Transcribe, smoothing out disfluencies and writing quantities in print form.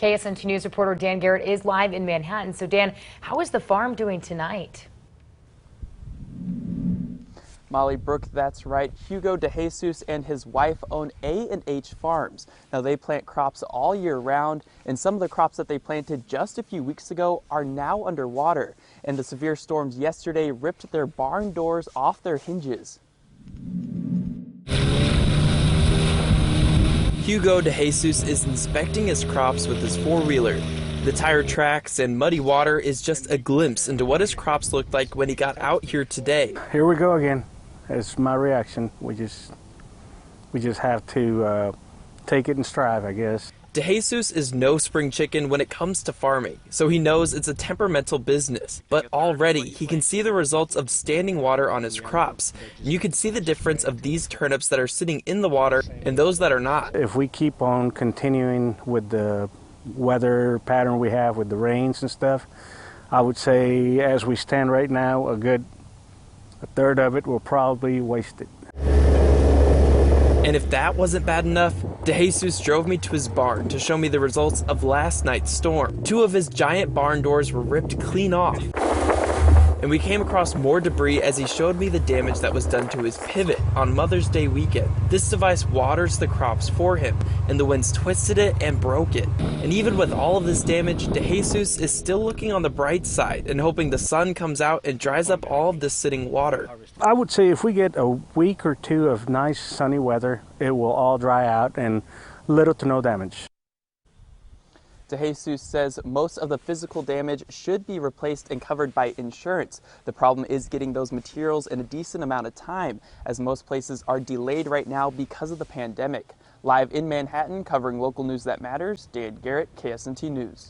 KSNT News reporter Dan Garrett is live in Manhattan. So Dan, how is the farm doing tonight? Molly Brooke, that's right. Hugo DeJesus and his wife own A&H Farms. Now they plant crops all year round, and some of the crops that they planted just a few weeks ago are now underwater. And the severe storms yesterday ripped their barn doors off their hinges. Hugo DeJesus is inspecting his crops with his four-wheeler. The tire tracks and muddy water is just a glimpse into what his crops looked like when he got out here today. Here we go again. That's my reaction. We just have to take it and strive, I guess. DeJesus is no spring chicken when it comes to farming, so he knows it's a temperamental business. But already, he can see the results of standing water on his crops. You can see the difference of these turnips that are sitting in the water and those that are not. If we keep on continuing with the weather pattern we have with the rains and stuff, I would say as we stand right now, a third of it will probably waste it. And if that wasn't bad enough, DeJesus drove me to his barn to show me the results of last night's storm. Two of his giant barn doors were ripped clean off. And we came across more debris as he showed me the damage that was done to his pivot on Mother's Day weekend. This device waters the crops for him, and the winds twisted it and broke it. And even with all of this damage, DeJesus is still looking on the bright side and hoping the sun comes out and dries up all of this sitting water. I would say if we get a week or two of nice sunny weather, it will all dry out and little to no damage. DeJesus says most of the physical damage should be replaced and covered by insurance. The problem is getting those materials in a decent amount of time, as most places are delayed right now because of the pandemic. Live in Manhattan, covering local news that matters, Dan Garrett, KSNT News.